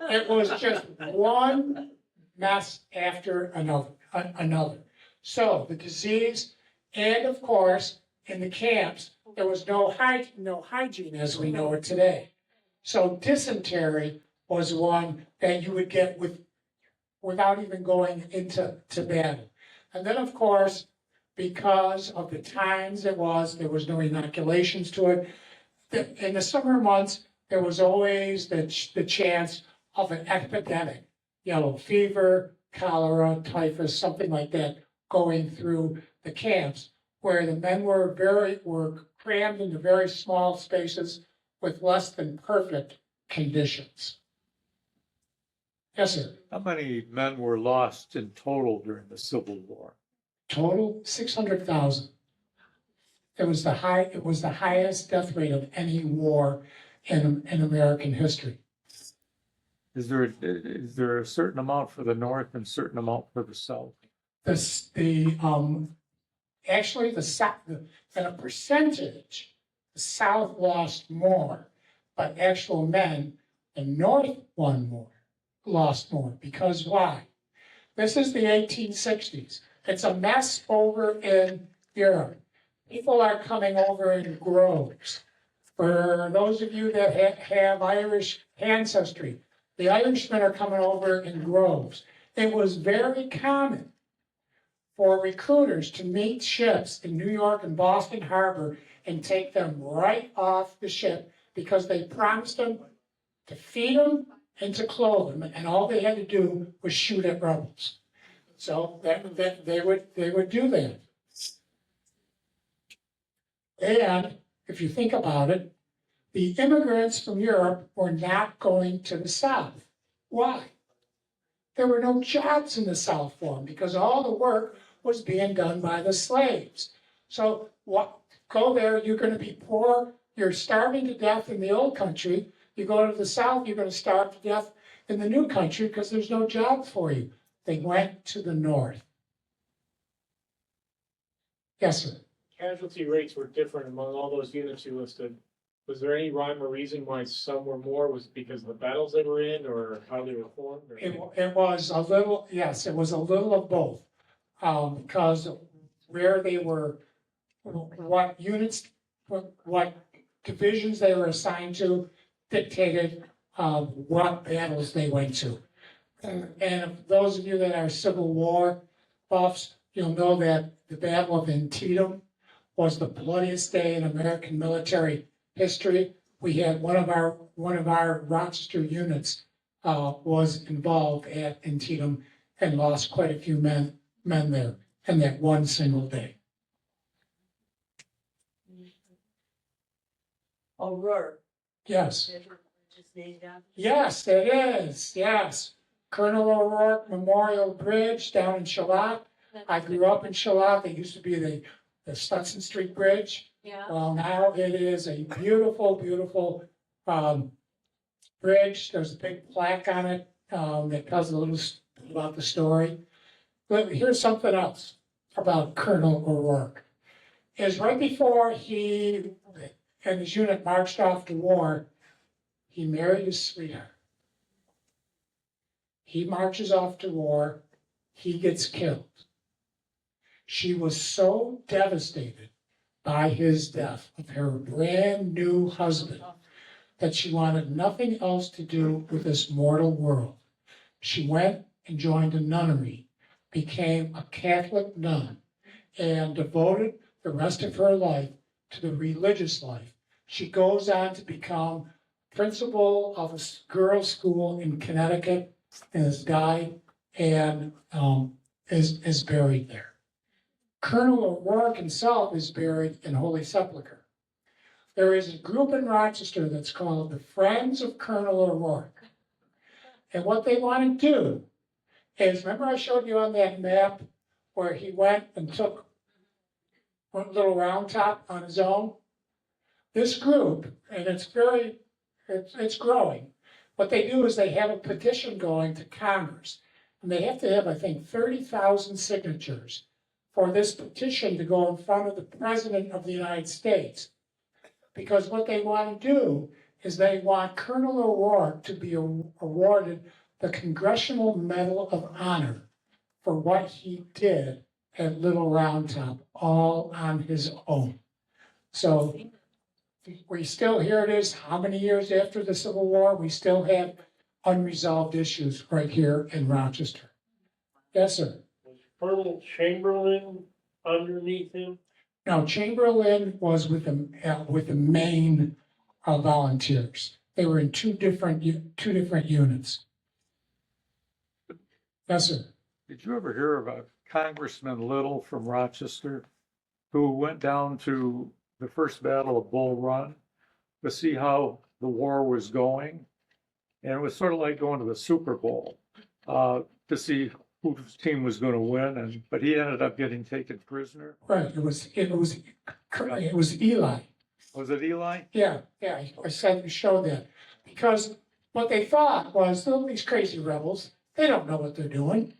It was just one mess after another. So the disease, and of course, in the camps, there was no hygiene as we know it today. So dysentery was one that you would get without even going into battle. And then, of course, because of the times there was no inoculations to it. In the summer months, there was always the chance of an epidemic, yellow fever, cholera, typhus, something like that, going through the camps, where the men were crammed into very small spaces with less than perfect conditions. Yes, sir. How many men were lost in total during the Civil War? Total 600,000. It was the highest death rate of any war in American history. Is there a certain amount for the North and a certain amount for the South? Actually the South, in a percentage, the South lost more, but actual men, the North lost more. Because why? This is the 1860s. It's a mess over in Europe. People are coming over in groves. For those of you that have Irish ancestry, the Irishmen are coming over in groves. It was very common for recruiters to meet ships in New York and Boston Harbor and take them right off the ship because they promised them to feed them and to clothe them, and all they had to do was shoot at rebels. So they would do that. And if you think about it, the immigrants from Europe were not going to the South. Why? There were no jobs in the South for them because all the work was being done by the slaves. So go there, you're going to be poor, you're starving to death in the old country. You go to the South, you're going to starve to death in the new country because there's no job for you. They went to the North. Yes, sir. Casualty rates were different among all those units you listed. Was there any rhyme or reason why some were more? Was it because of the battles they were in or how they were formed? Or... It was a little, yes, it was a little of both. Because where they were, what units, what divisions they were assigned to dictated what battles they went to. And those of you that are Civil War buffs, you'll know that the Battle of Antietam was the bloodiest day in American military history. We had one of our Rochester units was involved at Antietam and lost quite a few men there in that one single day. O'Rourke. Yes. Just named after. Yes, it is. Yes. Colonel O'Rourke Memorial Bridge down in Charlotte. I grew up in Charlotte. It used to be the Stutson Street Bridge. Yeah. Well, now it is a beautiful, beautiful bridge. There's a big plaque on it that tells a little about the story. But here's something else about Colonel O'Rourke. Is right before he and his unit marched off to war, he married his sweetheart. He marches off to war, he gets killed. She was so devastated by his death of her brand new husband that she wanted nothing else to do with this mortal world. She went and joined a nunnery, became a Catholic nun, and devoted the rest of her life to the religious life. She goes on to become principal of a girls' school in Connecticut and has died and is buried there. Colonel O'Rourke himself is buried in Holy Sepulchre. There is a group in Rochester that's called the Friends of Colonel O'Rourke. And what they want to do is, remember I showed you on that map where he went and took one little round top on his own? This group, and it's growing, what they do is they have a petition going to Congress. And they have to have, I think, 30,000 signatures for this petition to go in front of the President of the United States. Because what they want to do is they want Colonel O'Rourke to be awarded the Congressional Medal of Honor for what he did at Little Round Top, all on his own. So we still, here it is, how many years after the Civil War, we still have unresolved issues right here in Rochester. Yes, sir. Was Colonel Chamberlain underneath him? Now, Chamberlain was with the Maine volunteers. They were in two different units. Yes, sir. Did you ever hear about Congressman Little from Rochester, who went down to the first battle of Bull Run to see how the war was going? And it was sort of like going to the Super Bowl to see whose team was going to win, but he ended up getting taken prisoner. Right. It was Eli. Was it Eli? Yeah. I said you showed that because what they thought was, oh, these crazy rebels, they don't know what they're doing.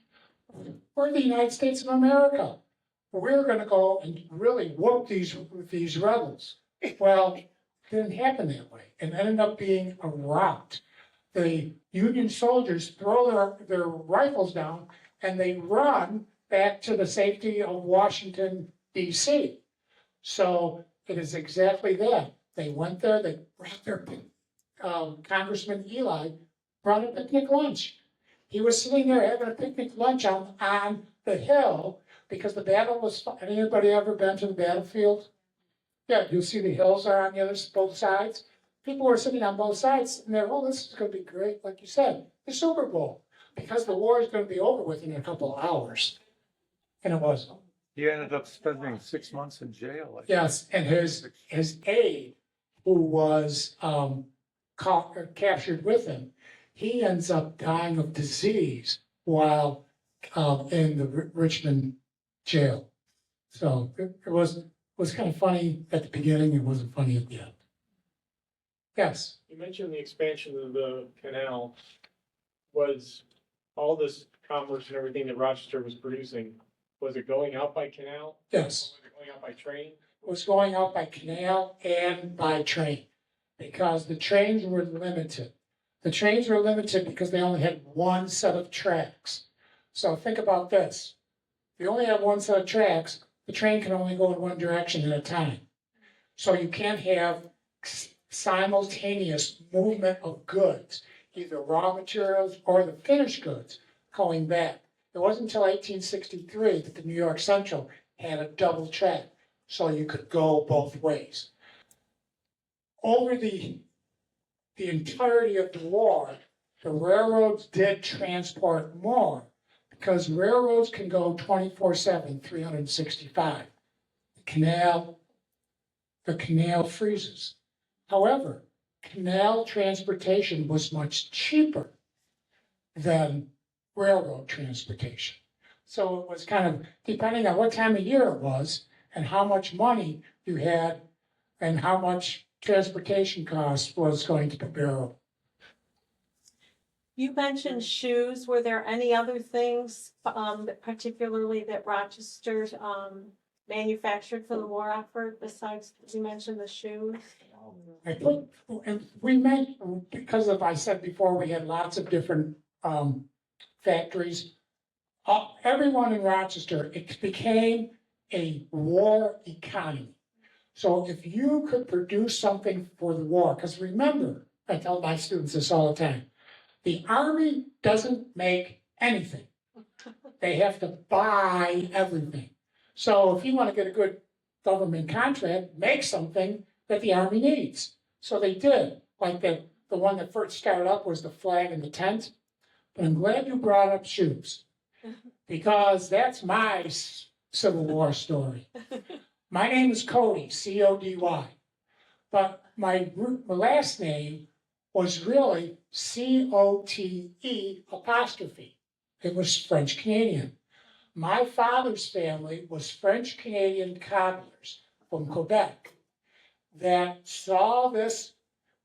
We're the United States of America. We're going to go and really whoop these rebels. Well, it didn't happen that way. It ended up being a rout. The Union soldiers throw their rifles down and they run back to the safety of Washington, D.C. So it is exactly that. They went there, they brought their Congressman Eli, brought a picnic lunch. He was sitting there having a picnic lunch on the hill because the battle was fought. Anybody ever been to the battlefield? Yeah, you'll see the hills are on the other both sides. People were sitting on both sides and they're, oh, this is going to be great. Like you said, the Super Bowl, because the war is going to be over with in a couple of hours. And it wasn't. He ended up spending 6 months in jail. Yes, and his aide, who was captured with him, he ends up dying of disease while in the Richmond jail. So it was kind of funny at the beginning. It wasn't funny at the end. Yes. You mentioned the expansion of the canal. Was all this commerce and everything that Rochester was producing, was it going out by canal? Yes. Or was it going out by train? It was going out by canal and by train because the trains were limited. The trains were limited because they only had one set of tracks. So think about this. If you only have one set of tracks, the train can only go in one direction at a time. So you can't have simultaneous movement of goods, either raw materials or the finished goods going back. It wasn't until 1863 that the New York Central had a double track, so you could go both ways. Over the entirety of the war, the railroads did transport more because railroads can go 24/7, 365. The canal freezes. However, canal transportation was much cheaper than railroad transportation. So it was kind of depending on what time of year it was and how much money you had and how much transportation cost was going to be bearable. You mentioned shoes. Were there any other things, particularly that Rochester manufactured for the war effort besides you mentioned the shoes? I think, and we meant, because of, I said before, we had lots of different factories. Everyone in Rochester, it became a war economy. So if you could produce something for the war, because remember, I tell my students this all the time, the Army doesn't make anything. They have to buy everything. So if you want to get a good government contract, make something that the Army needs. So they did. Like the one that first started up was the flag and the tent. But I'm glad you brought up shoes, because that's my Civil War story. My name is Cody, C-O-D-Y. But my last name was really C-O-T-E apostrophe. It was French Canadian. My father's family was French Canadian cobblers from Quebec that saw this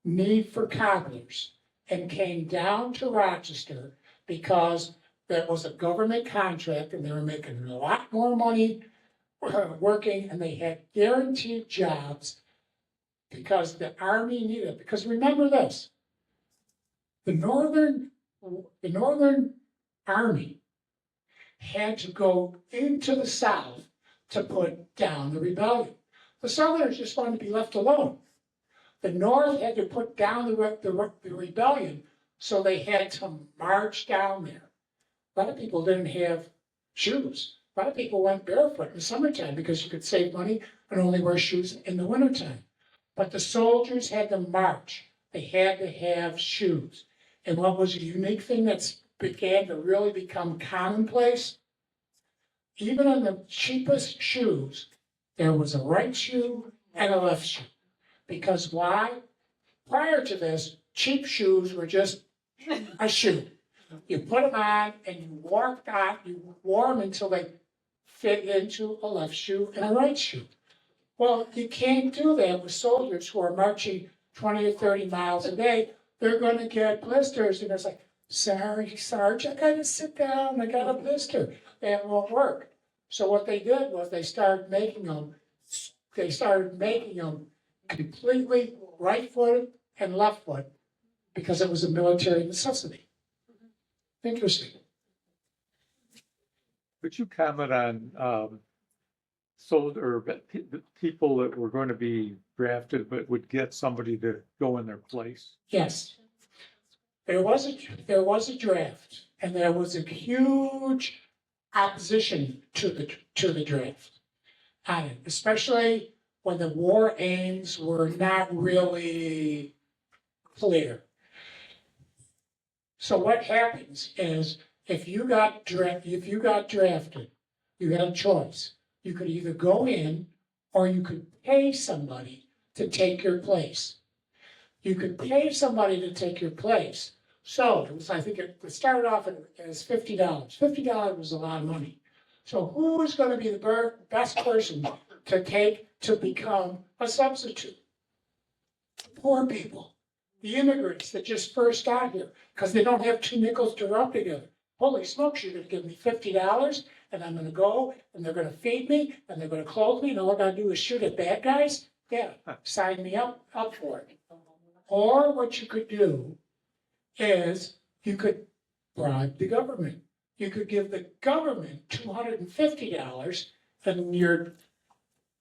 need for cobblers and came down to Rochester because there was a government contract and they were making a lot more money working and they had guaranteed jobs because the army needed it. Because remember this, the Northern Army had to go into the South to put down the rebellion. The Southerners just wanted to be left alone. The North had to put down the rebellion, so they had to march down there. A lot of people didn't have shoes. A lot of people went barefoot in the summertime because you could save money and only wear shoes in the wintertime. But the soldiers had to march. They had to have shoes. And what was a unique thing that began to really become commonplace, even on the cheapest shoes, there was a right shoe and a left shoe. Because why? Prior to this, cheap shoes were just a shoe. You put them on and you wore them until they fit into a left shoe and a right shoe. Well, you can't do that with soldiers who are marching 20 or 30 miles a day. They're going to get blisters. And it's like, sorry, Sarge, I got to sit down. I got a blister. That won't work. So what they did was they started making them completely right-footed and left-foot because it was a military necessity. Interesting. Would you comment on people that were going to be drafted but would get somebody to go in their place? Yes. There was a draft, and there was a huge opposition to the draft on it, especially when the war aims were not really clear. So what happens is if you got drafted, you had a choice. You could either go in or you could pay somebody to take your place. You could pay somebody to take your place. So it was, I think it started off as $50. $50 was a lot of money. So who is going to be the best person to become a substitute? Poor people, the immigrants that just first got here, because they don't have 2 nickels to rub together. Holy smokes, you're going to give me $50 and I'm going to go and they're going to feed me and they're going to clothe me and all I got to do is shoot at bad guys? Yeah, sign me up for it. Or what you could do is you could bribe the government. You could give the government $250 and your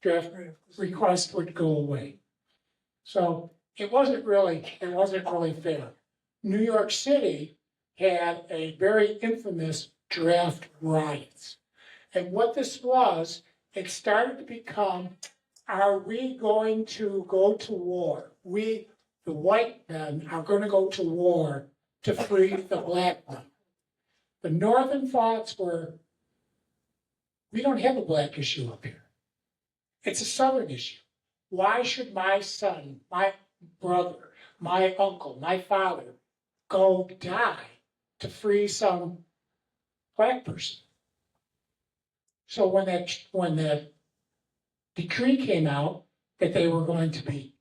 draft request would go away. So it wasn't really fair. New York City had a very infamous draft riots. And what this was, it started to become, are we going to go to war? We, the white men, are going to go to war to free the black men. The northern thoughts were, we don't have a black issue up here. It's a southern issue. Why should my son, my brother, my uncle, my father go die to free some black person? So when that decree came out that they were going to be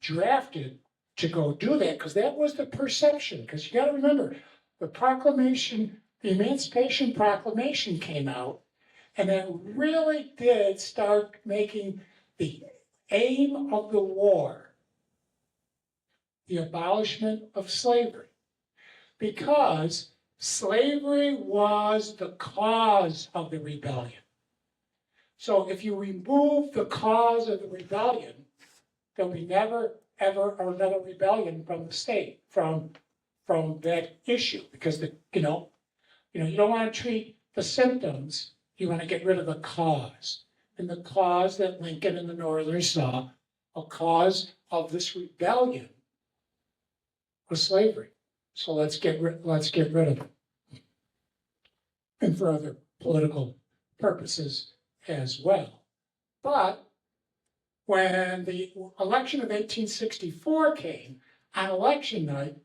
drafted to go do that, because that was the perception. Because you got to remember, the Emancipation Proclamation came out, and it really did start making the aim of the war the abolishment of slavery, because slavery was the cause of the rebellion. So if you remove the cause of the rebellion, there'll be never, ever another rebellion from the state, from that issue, because you don't want to treat the symptoms, you want to get rid of the cause. And the cause that Lincoln and the Northerners saw, a cause of this rebellion, was slavery. So let's get rid of it. And for other political purposes as well. But when the election of 1864 came, on election night,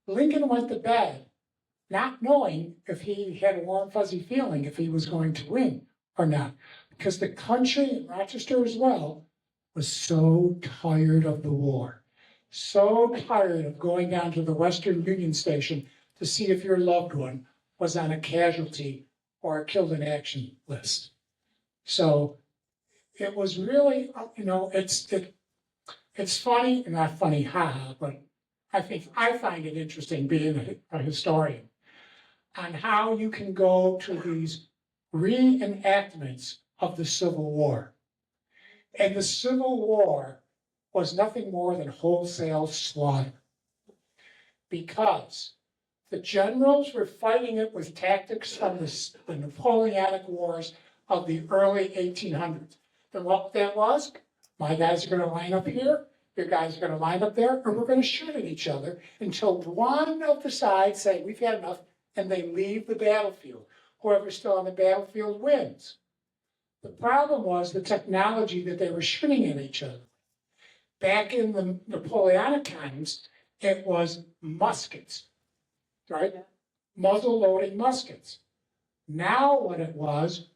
Lincoln went to bed not knowing if he had a warm, fuzzy feeling if he was going to win or not. Because the country, and Rochester as well, was so tired of the war. So tired of going down to the Western Union Station to see if your loved one was on a casualty or a killed in action list. So it was really, it's funny, not funny, haha, but I find it interesting being a historian on how you can go to these reenactments of the Civil War. And the Civil War was nothing more than wholesale slaughter. Because the generals were fighting it with tactics from the Napoleonic Wars of the early 1800s. And what that was, my guys are gonna line up here, your guys are gonna line up there, and we're gonna shoot at each other until one of the sides say, we've had enough, and they leave the battlefield. Whoever's still on the battlefield wins. The problem was the technology that they were shooting at each other. Back in the Napoleonic times, it was muskets, right? Muzzle loading muskets. Now what it was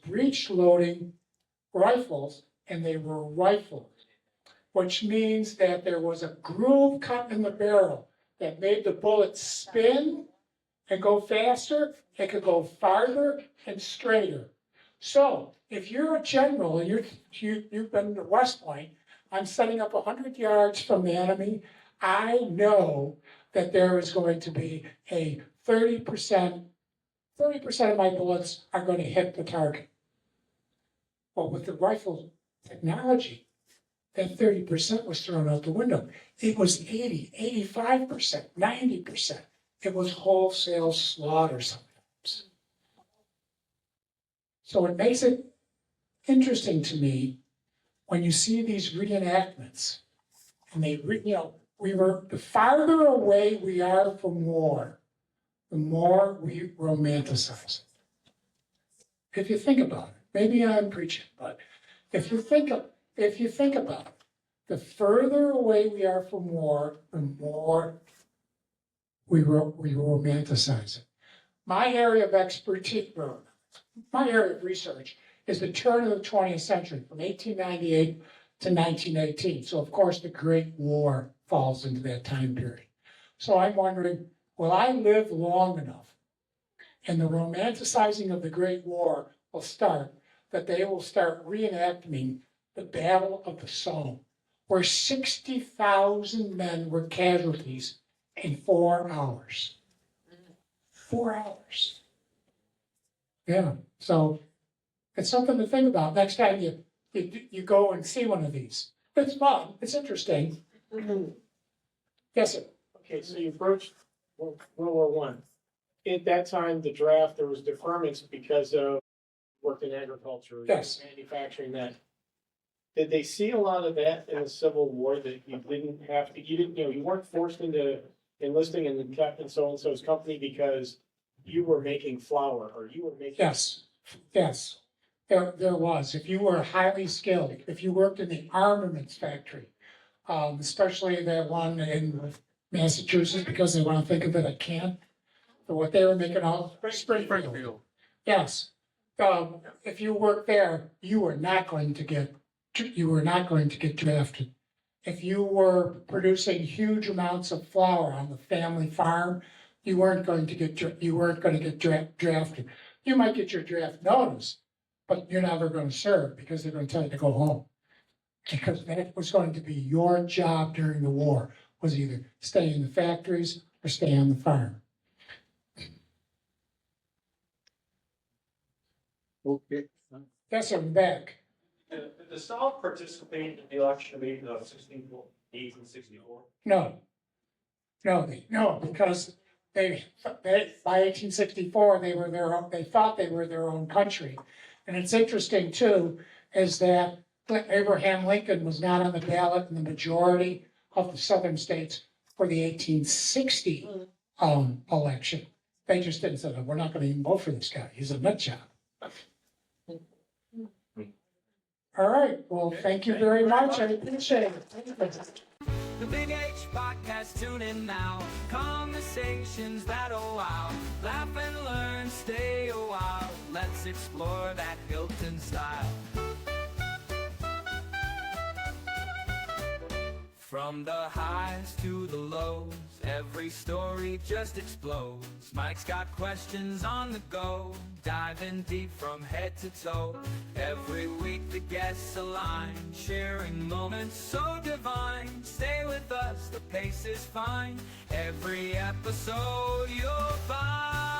breech loading rifles, and they were rifled, which means that there was a groove cut in the barrel that made the bullet spin and go faster. It could go farther and straighter. So if you're a general and you've been to West Point, I'm setting up 100 yards from the enemy. I know that there is going to be a 30% of my bullets are going to hit the target. Well, with the rifle technology, that 30% was thrown out the window. It was 80, 85%, 90%. It was wholesale slaughter sometimes. So it makes it interesting to me when you see these reenactments, and the farther away we are from war, the more we romanticize it. If you think about it, maybe I'm preaching, but if you think about it, the further away we are from war, the more we romanticize it. My area of expertise, my area of research is the turn of the 20th century, from 1898 to 1918. So of course the Great War falls into that time period. So I'm wondering, will I live long enough and the romanticizing of the Great War will start, that they will start reenacting the Battle of the Somme, where 60,000 men were casualties in 4 hours. 4 hours. Yeah, so it's something to think about next time you go and see one of these. It's fun, it's interesting. Yes, sir. Okay, so you broached World War One. At that time, the draft, there was deferments because of worked in agriculture. Yes. Manufacturing that. Did they see a lot of that in the Civil War that you didn't have to, you weren't forced into enlisting in the Captain so-and-so's company because you were making flour or you were making. Yes, yes, there was. If you were highly skilled, if you worked in the armaments factory, especially that one in Massachusetts, because they want to think of it a camp, for what they were making out Springfield. Yes, if you worked there, you were not going to get drafted. If you were producing huge amounts of flour on the family farm, you weren't going to get drafted. You might get your draft notice, but you're never going to serve because they're going to tell you to go home. Because that was going to be your job during the war, was either stay in the factories or stay on the farm. Okay. Yes, I'm back. Did the South participate in the election of 1864? No, because they by 1864 they thought they were their own country, and it's interesting too is that Abraham Lincoln was not on the ballot in the majority of the southern states for the 1860 election. They just didn't say, we're not going to even vote for this guy. He's a nut job. All right. Well, thank you very much. I appreciate it. The Big H podcast, tune in now. Conversations that'll wow. Laugh and learn, stay a while. Let's explore that Hilton style. From the highs to the lows, every story just explodes. Mike's got questions on the go, diving deep from head to toe. Every week the guests align, sharing moments so divine. Stay with us, the pace is fine. Every episode you'll find